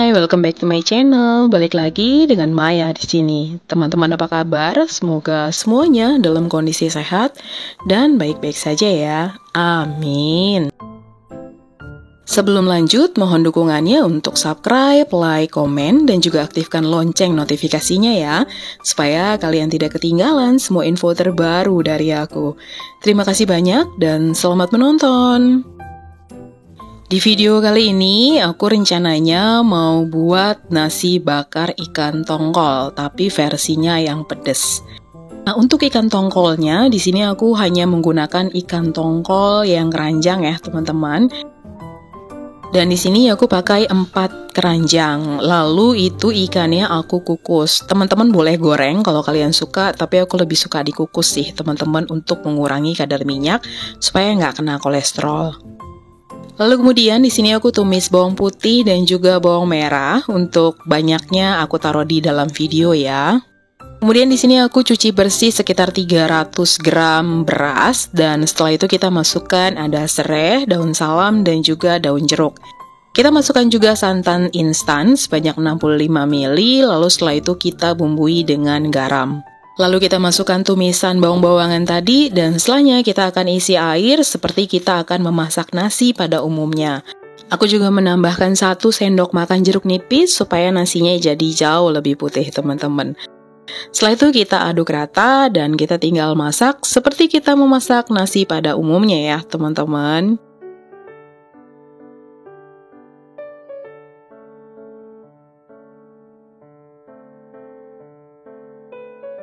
Hai, welcome back to my channel. Balik lagi dengan Maya di sini. Teman-teman apa kabar? Semoga semuanya dalam kondisi sehat dan baik-baik saja ya. Amin. Sebelum lanjut, mohon dukungannya untuk subscribe, like, komen, dan juga aktifkan lonceng notifikasinya ya, supaya kalian tidak ketinggalan semua info terbaru dari aku. Terima kasih banyak dan selamat menonton. Di video kali ini, aku rencananya mau buat nasi bakar ikan tongkol, tapi versinya yang pedes. Nah, untuk ikan tongkolnya, di sini aku hanya menggunakan ikan tongkol yang keranjang ya, teman-teman. Dan di sini aku pakai 4 keranjang. Lalu itu ikannya aku kukus. Teman-teman boleh goreng kalau kalian suka, tapi aku lebih suka dikukus sih, teman-teman, untuk mengurangi kadar minyak supaya nggak kena kolesterol. Lalu kemudian di sini aku tumis bawang putih dan juga bawang merah. Untuk banyaknya aku taruh di dalam video ya. Kemudian di sini aku cuci bersih sekitar 300 gram beras, dan setelah itu kita masukkan ada serai, daun salam, dan juga daun jeruk. Kita masukkan juga santan instan sebanyak 65 ml, lalu setelah itu kita bumbui dengan garam. Lalu kita masukkan tumisan bawang-bawangan tadi, dan setelahnya kita akan isi air seperti kita akan memasak nasi pada umumnya. Aku juga menambahkan 1 sendok makan jeruk nipis supaya nasinya jadi jauh lebih putih, teman-teman. Setelah itu kita aduk rata dan kita tinggal masak seperti kita memasak nasi pada umumnya ya, teman-teman.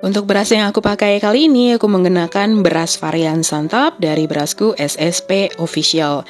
Untuk beras yang aku pakai kali ini, aku menggunakan beras varian santap dari berasku SSP Official.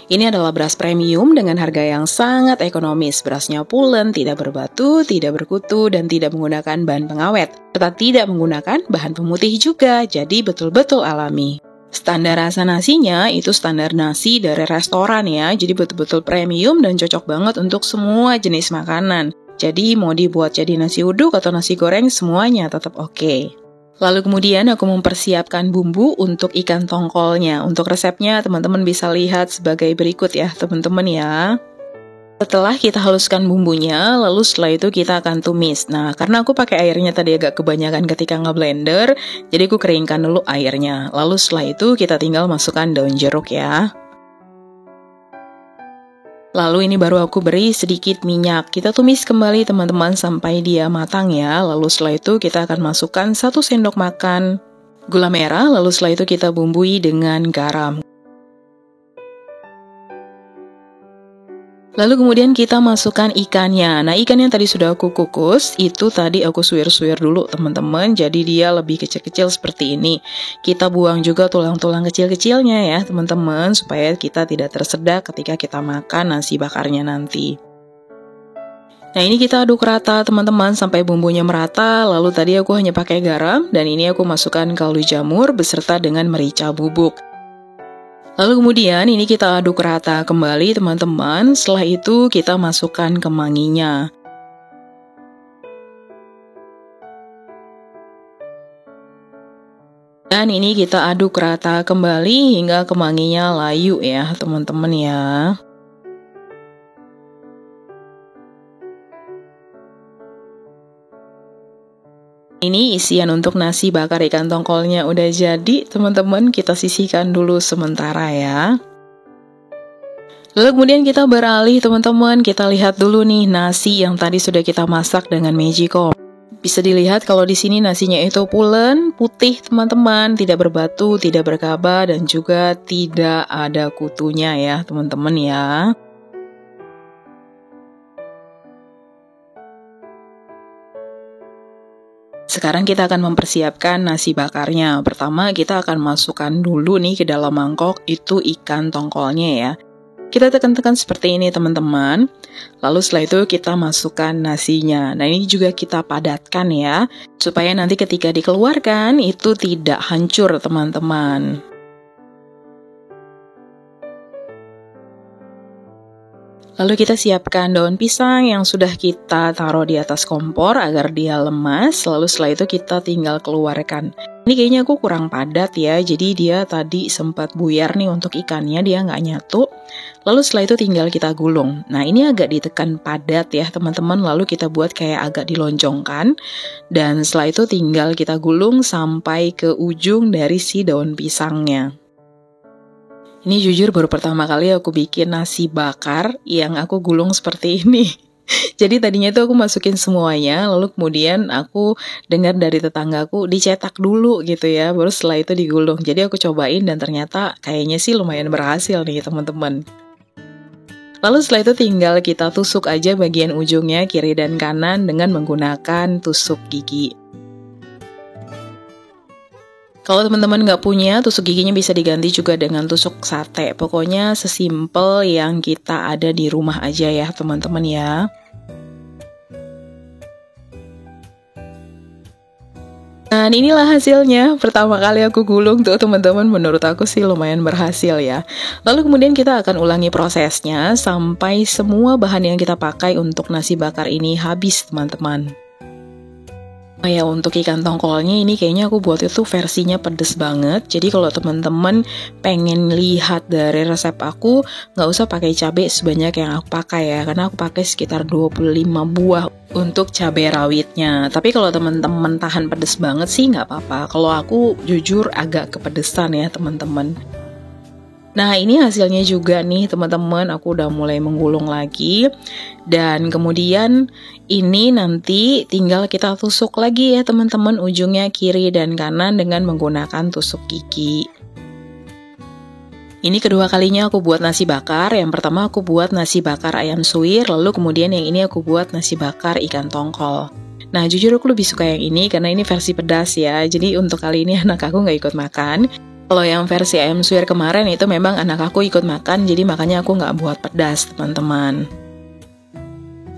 Ini adalah beras premium dengan harga yang sangat ekonomis. Berasnya pulen, tidak berbatu, tidak berkutu, dan tidak menggunakan bahan pengawet. Serta tidak menggunakan bahan pemutih juga, jadi betul-betul alami. Standar rasa nasinya itu standar nasi dari restoran ya, jadi betul-betul premium dan cocok banget untuk semua jenis makanan. Jadi mau dibuat jadi nasi uduk atau nasi goreng semuanya tetap oke. Lalu kemudian aku mempersiapkan bumbu untuk ikan tongkolnya. Untuk resepnya teman-teman bisa lihat sebagai berikut ya teman-teman ya. Setelah kita haluskan bumbunya, lalu setelah itu kita akan tumis. Nah, karena aku pakai airnya tadi agak kebanyakan ketika ngeblender, jadi aku keringkan dulu airnya. Lalu setelah itu kita tinggal masukkan daun jeruk ya. Lalu ini baru aku beri sedikit minyak. Kita tumis kembali teman-teman sampai dia matang ya. Lalu setelah itu kita akan masukkan 1 sendok makan gula merah. Lalu setelah itu kita bumbui dengan garam. Lalu kemudian kita masukkan ikannya. Nah, ikan yang tadi sudah aku kukus, itu tadi aku suir-suir dulu teman-teman. Jadi dia lebih kecil-kecil seperti ini. Kita buang juga tulang-tulang kecil-kecilnya ya teman-teman, supaya kita tidak tersedak ketika kita makan nasi bakarnya nanti. Nah, ini kita aduk rata teman-teman sampai bumbunya merata. Lalu tadi aku hanya pakai garam, dan ini aku masukkan kaldu jamur beserta dengan merica bubuk. Lalu kemudian ini kita aduk rata kembali teman-teman. Setelah itu kita masukkan kemanginya. Dan ini kita aduk rata kembali hingga kemanginya layu ya teman-teman ya. Ini isian untuk nasi bakar ikan tongkolnya udah jadi, teman-teman. Kita sisihkan dulu sementara ya. Lalu kemudian kita beralih, teman-teman. Kita lihat dulu nih nasi yang tadi sudah kita masak dengan Magicom. Bisa dilihat kalau di sini nasinya itu pulen, putih, teman-teman, tidak berbatu, tidak berkaba, dan juga tidak ada kutunya ya, teman-teman ya. Sekarang kita akan mempersiapkan nasi bakarnya. Pertama kita akan masukkan dulu nih ke dalam mangkok itu ikan tongkolnya ya. Kita tekan-tekan seperti ini teman-teman. Lalu setelah itu kita masukkan nasinya. Nah, ini juga kita padatkan ya, supaya nanti ketika dikeluarkan itu tidak hancur teman-teman. Lalu kita siapkan daun pisang yang sudah kita taruh di atas kompor agar dia lemas. Lalu setelah itu kita tinggal keluarkan. Ini kayaknya aku kurang padat ya, jadi dia tadi sempat buyar nih untuk ikannya, dia nggak nyatu. Lalu setelah itu tinggal kita gulung. Nah ini agak ditekan padat ya teman-teman, lalu kita buat kayak agak dilonjongkan. Dan setelah itu tinggal kita gulung sampai ke ujung dari si daun pisangnya. Ini jujur baru pertama kali aku bikin nasi bakar yang aku gulung seperti ini. Jadi tadinya itu aku masukin semuanya, lalu kemudian aku dengar dari tetanggaku dicetak dulu gitu ya, baru setelah itu digulung. Jadi aku cobain dan ternyata kayaknya sih lumayan berhasil nih teman-teman. Lalu setelah itu tinggal kita tusuk aja bagian ujungnya kiri dan kanan dengan menggunakan tusuk gigi. Kalau teman-teman nggak punya, tusuk giginya bisa diganti juga dengan tusuk sate. Pokoknya sesimpel yang kita ada di rumah aja ya teman-teman ya. Dan inilah hasilnya, pertama kali aku gulung tuh teman-teman, menurut aku sih lumayan berhasil ya. Lalu kemudian kita akan ulangi prosesnya sampai semua bahan yang kita pakai untuk nasi bakar ini habis teman-teman. Oh ya, untuk ikan tongkolnya ini kayaknya aku buat itu versinya pedes banget. Jadi kalau teman-teman pengen lihat dari resep aku, nggak usah pakai cabai sebanyak yang aku pakai ya, karena aku pakai sekitar 25 buah untuk cabai rawitnya. Tapi kalau teman-teman tahan pedes banget sih nggak apa-apa. Kalau aku jujur agak kepedesan ya teman-teman. Nah ini hasilnya juga nih teman-teman, aku udah mulai menggulung lagi. Dan kemudian ini nanti tinggal kita tusuk lagi ya teman-teman, ujungnya kiri dan kanan dengan menggunakan tusuk gigi. Ini kedua kalinya aku buat nasi bakar. Yang pertama aku buat nasi bakar ayam suwir, lalu kemudian yang ini aku buat nasi bakar ikan tongkol. Nah jujur aku lebih suka yang ini karena ini versi pedas ya. Jadi untuk kali ini anak aku nggak ikut makan. Kalau yang versi ayam suwir kemarin itu memang anak aku ikut makan, jadi makanya aku nggak buat pedas teman-teman.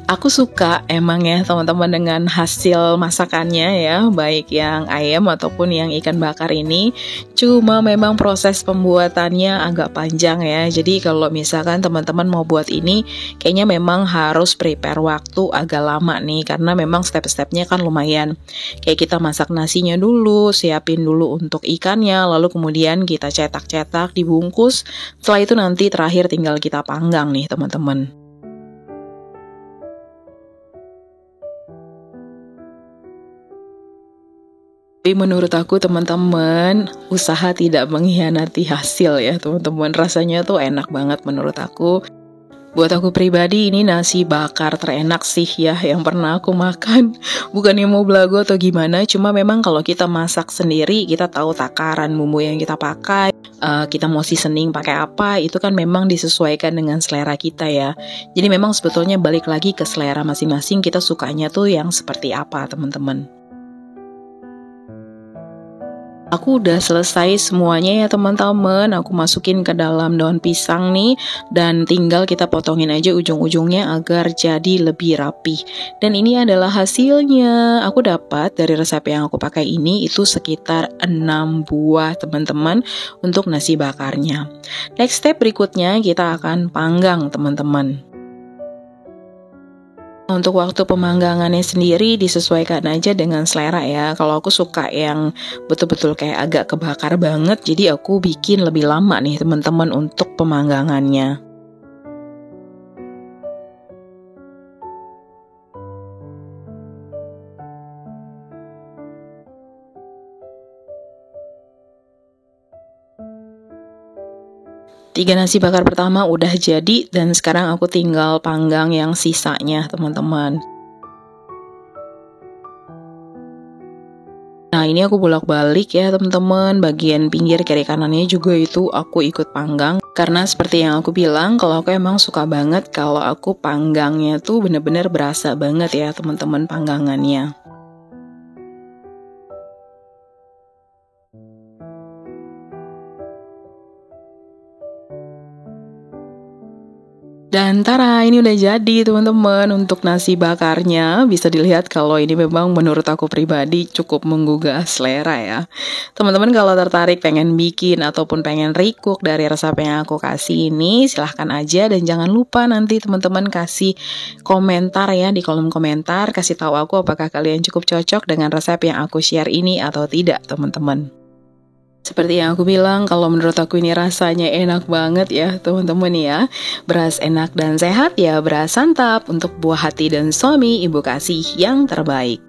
Aku suka emang ya teman-teman dengan hasil masakannya ya, baik yang ayam ataupun yang ikan bakar ini. Cuma memang proses pembuatannya agak panjang ya. Jadi kalau misalkan teman-teman mau buat ini, kayaknya memang harus prepare waktu agak lama nih. Karena memang step-stepnya kan lumayan. Kayak kita masak nasinya dulu, siapin dulu untuk ikannya, lalu kemudian kita cetak-cetak, dibungkus. Setelah itu nanti terakhir tinggal kita panggang nih teman-teman. Tapi menurut aku teman-teman, usaha tidak mengkhianati hasil ya teman-teman. Rasanya tuh enak banget menurut aku. Buat aku pribadi ini nasi bakar terenak sih ya yang pernah aku makan. Bukannya mau belagu atau gimana, cuma memang kalau kita masak sendiri, kita tahu takaran bumbu yang kita pakai. Kita mau seasoning pakai apa, itu kan memang disesuaikan dengan selera kita ya. Jadi memang sebetulnya balik lagi ke selera masing-masing, kita sukanya tuh yang seperti apa teman-teman. Aku udah selesai semuanya ya teman-teman. Aku masukin ke dalam daun pisang nih. Dan tinggal kita potongin aja ujung-ujungnya agar jadi lebih rapi. Dan ini adalah hasilnya. Aku dapat dari resep yang aku pakai ini itu sekitar 6 buah teman-teman untuk nasi bakarnya. Next step berikutnya kita akan panggang teman-teman. Untuk waktu pemanggangannya sendiri disesuaikan aja dengan selera ya. Kalau aku suka yang betul-betul kayak agak kebakar banget, jadi aku bikin lebih lama nih teman-teman untuk pemanggangannya. Tiga nasi bakar pertama udah jadi dan sekarang aku tinggal panggang yang sisanya teman-teman. Nah ini aku bolak-balik ya teman-teman, bagian pinggir kiri kanannya juga itu aku ikut panggang. Karena seperti yang aku bilang, kalau aku emang suka banget kalau aku panggangnya tuh bener-bener berasa banget ya teman-teman panggangannya. Dan tara, ini udah jadi teman-teman untuk nasi bakarnya. Bisa dilihat kalau ini memang menurut aku pribadi cukup menggugah selera ya. Teman-teman kalau tertarik pengen bikin ataupun pengen recook dari resep yang aku kasih ini, silahkan aja. Dan jangan lupa nanti teman-teman kasih komentar ya di kolom komentar. Kasih tahu aku apakah kalian cukup cocok dengan resep yang aku share ini atau tidak teman-teman. Seperti yang aku bilang, kalau menurut aku ini rasanya enak banget ya teman-teman ya. Beras enak dan sehat ya, beras santap untuk buah hati dan suami ibu kasih yang terbaik.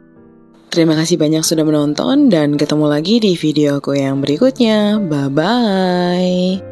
Terima kasih banyak sudah menonton dan ketemu lagi di video aku yang berikutnya. Bye-bye.